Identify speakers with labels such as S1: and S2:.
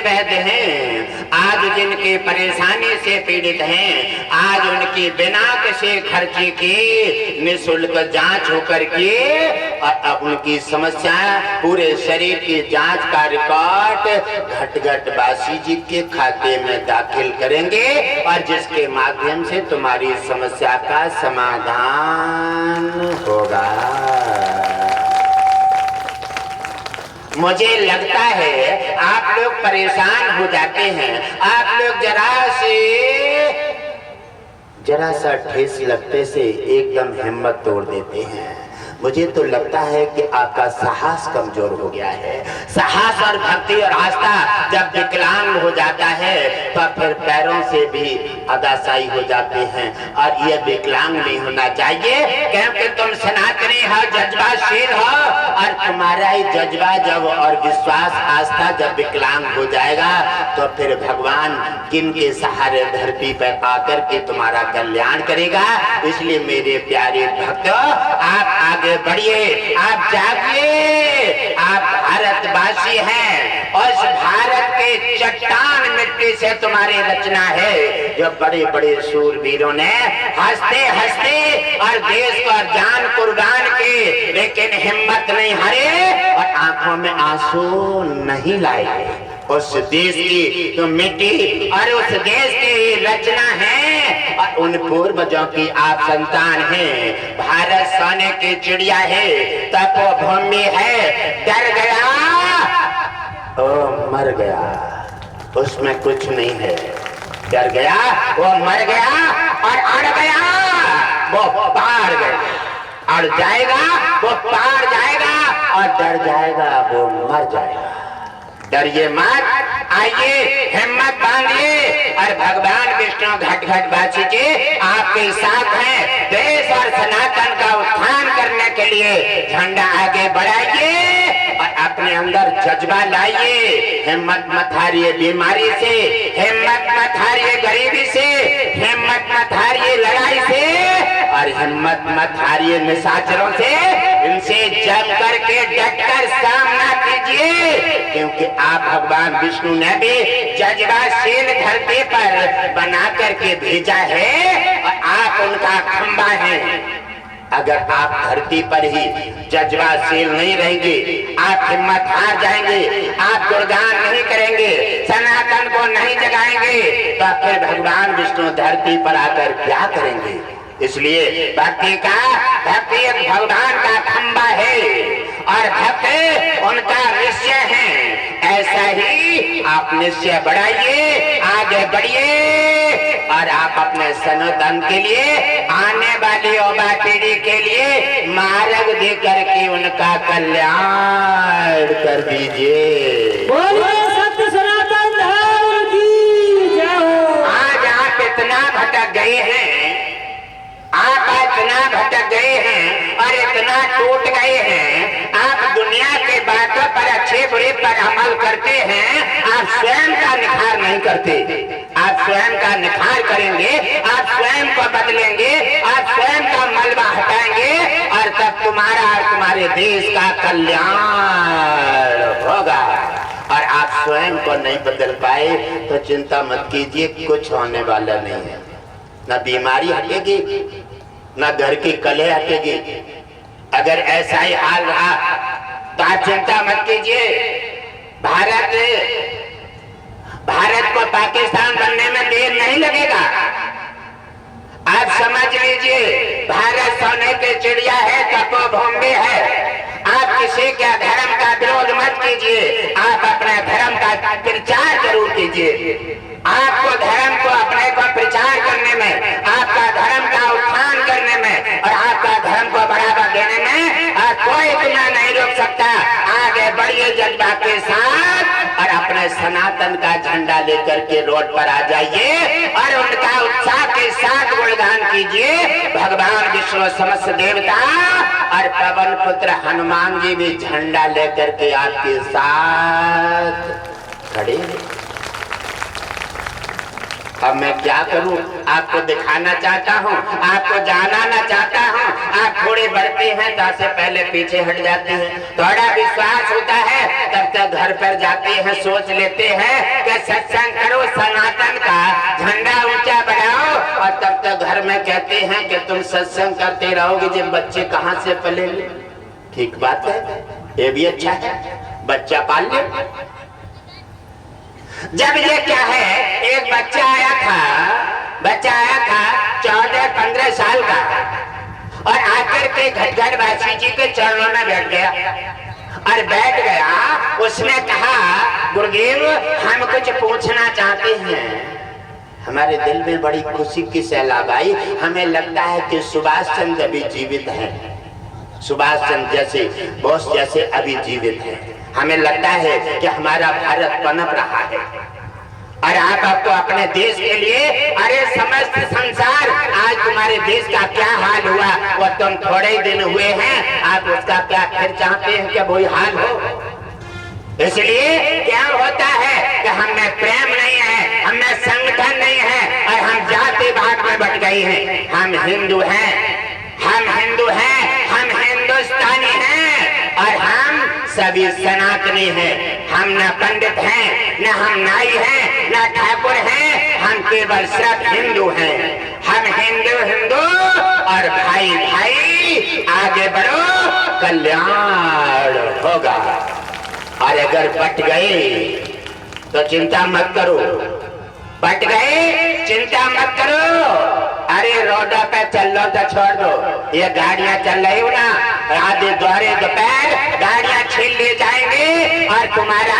S1: वैद्य हैं, आज जिनके परेशानी से पीड़ित हैं, आज उनकी बिना किसी खर्चे के निःशुल्क जांच होकर के और अब उनकी समस्या पूरे शरीर की जांच का रिकॉर्ड घट बासी जी के खाते में दाखिल करेंगे और जिसके माध्यम से तुम्हारी समस्या का समाधान होगा। मुझे लगता है आप लोग परेशान हो जाते हैं, आप लोग जरा सा ठेस लगते से एकदम हिम्मत तोड़ देते हैं। मुझे तो लगता है कि आपका साहस कमजोर हो गया है। साहस और भक्ति और आस्था जब विकलांग हो जाता है तो फिर पैरों से भी अदासाई हो जाते हैं और यह विकलांग नहीं होना चाहिए, क्योंकि तुम सनातनी हो, जज्बाशील हो और तुम्हारा ही जज्बा जब और विश्वास आस्था जब विकलांग हो जाएगा तो फिर भगवान किन के सहारे धरती पर आकर के तुम्हारा कल्याण करेगा। इसलिए मेरे प्यारे भक्तों, आप आगे बढ़िए, आप जागिए। आप भारतवासी हैं और इस भारत के चट्टान मिट्टी से तुम्हारी रचना है। जो बड़े बड़े शूरवीरों ने हंसते हंसते और देश को जान कुर्बान की, लेकिन हिम्मत नहीं हारे और आंखों में आंसू नहीं लाए। उस देश की तो मिट्टी और उस देश की रचना है और उन पूर्वजों की आप संतान हैं। भारत सोने की चिड़िया है, तपोभूमि है, डर गया ओ मर गया, उसमें कुछ नहीं है। डर गया वो मर गया और अड़ गया वो पार गया, अड़ जाएगा वो पार जाएगा और डर जाएगा वो मर जाएगा। डरिए मत, आइए हिम्मत बांधिए और भगवान विष्णु घट बासी जी आपके साथ हैं। देश और सनातन का उत्थान करने के लिए झंडा आगे बढ़ाइए और अपने अंदर जज्बा लाइए। हिम्मत मत हारिए बीमारी से, हिम्मत मत हारिए गरीबी से, हिम्मत मत हारिए लड़ाई से और हिम्मत मत हारिए निशाचरों से। इनसे जम करके डटकर सामना कीजिए, क्योंकि आप भगवान विष्णु ने भी जज्बाशील धरती पर बना करके भेजा है और आप उनका खंबा हैं। अगर आप धरती पर ही जज्बाशील नहीं रहेंगे, आप हिम्मत हार जाएंगे, आप गुणगान नहीं करेंगे, सनातन को नहीं जगाएंगे, तो फिर भगवान विष्णु धरती पर आकर क्या करेंगे। इसलिए भक्ति एक भगवान का खंबा है और भक्त उनका निश्चय है। ऐसा ही आप निश्चय बढ़ाइए, आगे बढ़िए और आप अपने सनातन के लिए, आने वाली युवा पीढ़ी के लिए मार्ग दे करके उनका कल्याण कर दीजिए।
S2: बोलिए सत्य सनातन धर्म की जय।
S1: आज आप इतना भटक गए हैं, आप इतना भटक गए हैं और इतना टूट गए हैं। आप दुनिया के बातों पर अच्छे बुरे पर अमल करते हैं, आप स्वयं का निखार नहीं करते। आप स्वयं का निखार करेंगे, आप स्वयं को बदलेंगे, आप स्वयं का मलबा हटाएंगे और तब तुम्हारा और तुम्हारे देश का कल्याण होगा। और आप स्वयं को नहीं बदल पाए तो चिंता मत कीजिए, कुछ होने वाला नहीं है। न बीमारी हटेगी, न घर की कलह हटेगी। अगर ऐसा ही हाल रहा तो आप चिंता मत कीजिए। भारत को पाकिस्तान बनने में देर नहीं लगेगा। आप समझ लीजिए, भारत सोने की चिड़िया है, तपोभूमि है। आप किसी के धर्म का विरोध मत कीजिए, आप अपने धर्म का प्रचार जरूर कीजिए। आपको धर्म को अपने को प्रचार करने में, आपका धर्म का उत्थान करने में और आपका धर्म को बढ़ावा देने में कोई तुम्हें नहीं रोक सकता। आगे बढ़िए जज्बा के साथ और अपने सनातन का झंडा लेकर के रोड पर आ जाइए और उनका उत्साह के साथ गुणगान कीजिए। भगवान विष्णु समस्त देवता और पवन पुत्र हनुमान जी भी झंडा लेकर के आपके साथ खड़े अब मैं क्या करूं? आपको दिखाना चाहता हूं, आपको जानाना चाहता हूं। आप थोड़े बढ़ते हैं तो से पहले पीछे हट जाते हैं। थोड़ा विश्वास होता है तब तक घर पर जाते हैं, सोच लेते हैं कि सत्संग करो, सनातन का झंडा ऊंचा बढ़ाओ, और तब तक घर में कहते हैं कि तुम सत्संग करते रहोगे, जब बच्चे कहां से पलेंगे? ठीक बात है, ये भी अच्छा है, बच्चा पाल ले। जब ये क्या है, एक बच्चा आया था 14-15 साल का, और आकर के घटघट बासी जी के चरणों में बैठ गया। और बैठ गया, उसने कहा, गुरुदेव हम कुछ पूछना चाहते हैं। हमारे दिल में बड़ी खुशी की सैलाब आई। हमें लगता है कि सुभाष चंद्र अभी जीवित हैं, सुभाष चंद्र जैसे, बोस जैसे अभी जीवित हैं। हमें लगता है कि हमारा भारत पनप रहा है। और आप आपको अपने देश के लिए, अरे समस्त संसार, आज तुम्हारे देश का क्या हाल हुआ, वो तुम थोड़े ही दिन हुए हैं, आप उसका क्या फिर चाहते हैं कि वही हाल हो? इसलिए क्या होता है कि हमें प्रेम नहीं है, हमें संगठन नहीं है, और हम जाति भाग में बट गए हैं। हम हिंदू हैं, हम हिंदू हैं, हम हिंदुस्तानी हैं, और हम सभी सनातनी हैं। हम न पंडित हैं, न हम नाई हैं, न ठाकुर हैं, हम केवल सिर्फ हिंदू हैं। हम हिंदू हिंदू और भाई भाई, आगे बढ़ो, कल्याण होगा। और अगर बट गए तो चिंता मत करो, बट गए चिंता मत करो। अरे रोडों पे चल लो तो छोड़ दो, ये गाड़ियां चल रही हो ना, आधे दोपहर गाड़ियां छीन ले जाएंगे और तुम्हारा